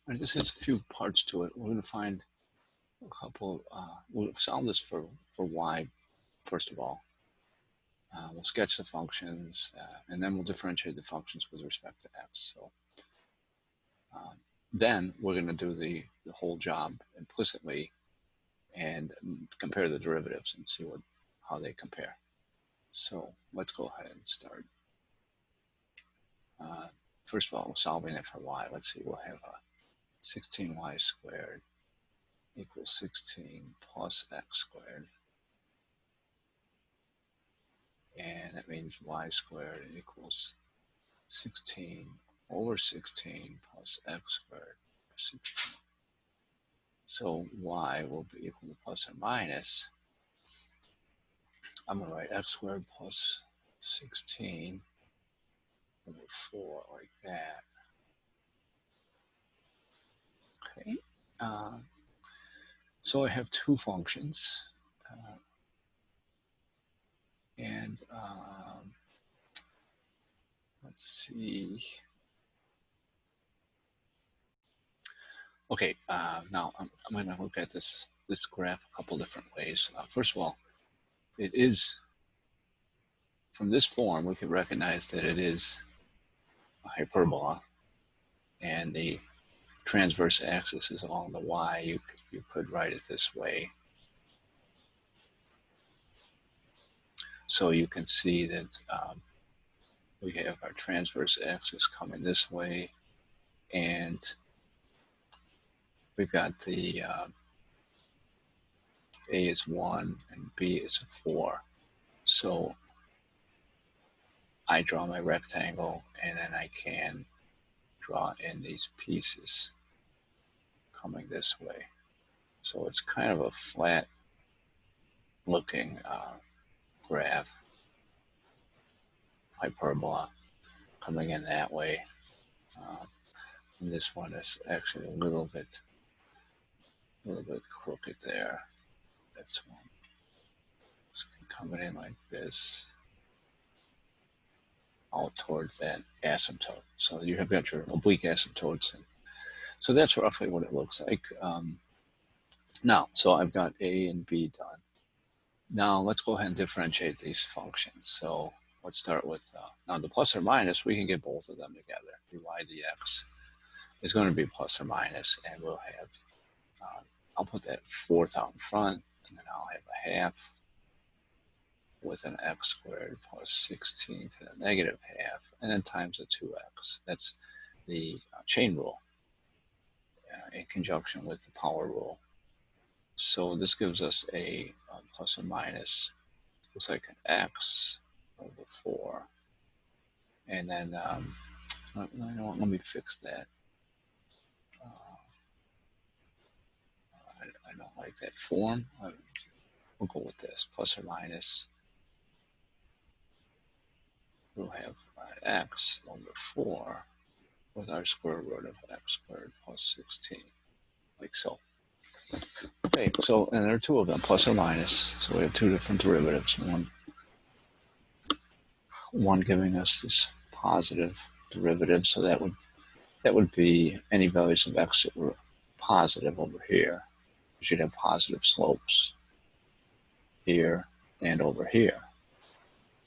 And this has a few parts to it. We're going to find a couple, we'll solve this for y, first of all. We'll sketch the functions, and then we'll differentiate the functions with respect to x. So then we're going to do the whole job implicitly and compare the derivatives and see how they compare. So let's go ahead and start. First of all, we're solving it for y. Let's see, we'll have 16y squared equals 16 plus x squared. And that means y squared equals 16 over 16 plus x squared. 16. So y will be equal to plus or minus. I'm going to write x squared plus 16 over 4 like that. Okay. So I have two functions. And let's see. Okay, now I'm going to look at this graph a couple different ways. First of all, it is, from this form, we can recognize that it is a hyperbola, and the transverse axis is along the y. You could write it this way. So you can see that we have our transverse axis coming this way, and we've got the A is 1 and B is 4. So I draw my rectangle, and then I can draw in these pieces coming this way. So it's kind of a flat looking graph, hyperbola coming in that way. And this one is actually a little bit crooked there. That's one. It's coming in like this, out towards that asymptote. So you have got your oblique asymptotes. And so that's roughly what it looks like. Now, so I've got A and B done. Now let's go ahead and differentiate these functions. So let's start with, now the plus or minus, we can get both of them together. dy dx is going to be plus or minus, and we'll have, I'll put that fourth out in front, and then I'll have a half with an x squared plus 16 to the negative half, and then times the 2x. That's the chain rule in conjunction with the power rule. So this gives us a plus or minus, looks like an x over 4. And then, let me fix that. I don't like that form. We'll go with this, plus or minus. We'll have x over 4 with our square root of x squared plus 16, like so. Okay, so, and there are two of them, plus or minus. So we have two different derivatives. One giving us this positive derivative, so that would be any values of x that were positive over here. You should have positive slopes here and over here.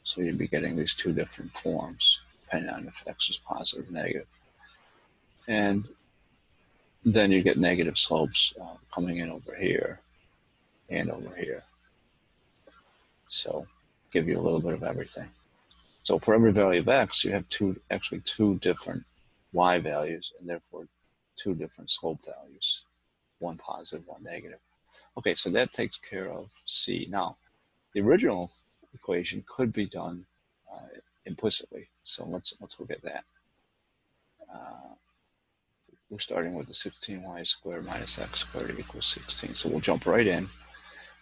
So you'd be getting these two different forms, depending on if x is positive or negative. And then you get negative slopes coming in over here and over here. So give you a little bit of everything. So for every value of x, you have actually two different y values, and therefore two different slope values, one positive, one negative. Okay, so that takes care of C. Now, the original equation could be done implicitly. So let's look at that. We're starting with the 16y squared minus x squared equals 16. So we'll jump right in.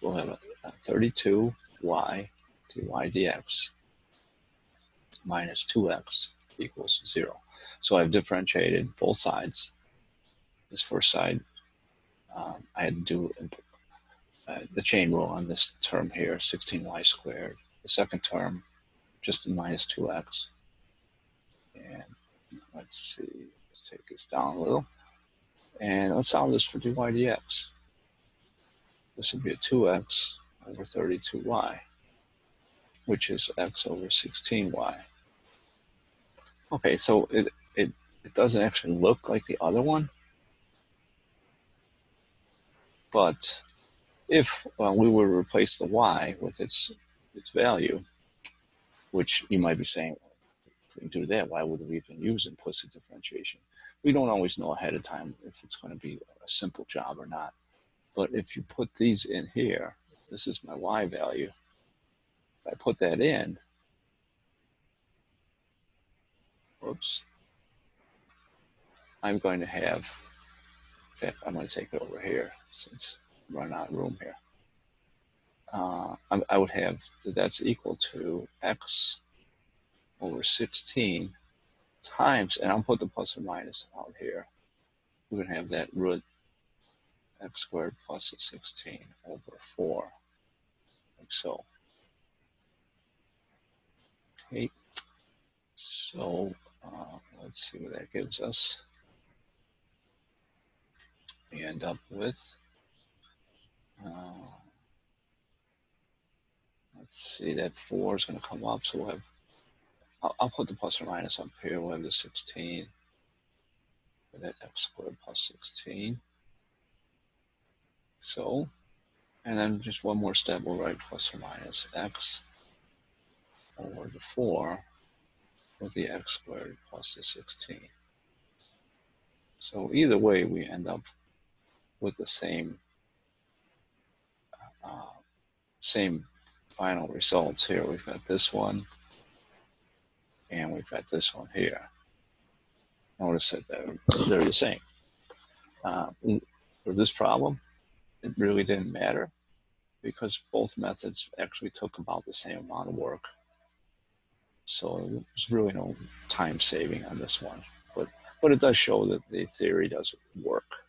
We'll have a 32y dy dx minus 2x equals 0. So I've differentiated both sides. This first side, I had to do the chain rule on this term here, 16y squared. The second term, just a minus 2x. And let's see, let's take this down a little. And let's solve this for dy dx. This would be a 2x over 32y, which is x over 16y. Okay, so it doesn't actually look like the other one, but if we were to replace the y with its value, which you might be saying, if we do that, why would we even use implicit differentiation? We don't always know ahead of time if it's going to be a simple job or not. But if you put these in here, this is my y value. If I put that in, whoops, I'm going to have, in fact, I'm going to take it over here since I'm running out of room here. I would have that's equal to x over 16 times, and I'll put the plus or minus out here. We're going to have that root x squared plus 16 over 4, like so. Okay, so let's see what that gives us. We end up with, let's see, that 4 is going to come up, so we'll have, I'll put the plus or minus up here. We'll have the 16, that x squared plus 16. So, and then just one more step, we'll write plus or minus x over the 4 with the x squared plus the 16. So either way, we end up with the same same final results here. We've got this one, and we've got this one here. Notice that they're the same. For this problem, it really didn't matter because both methods actually took about the same amount of work. So there's really no time saving on this one. But it does show that the theory does work.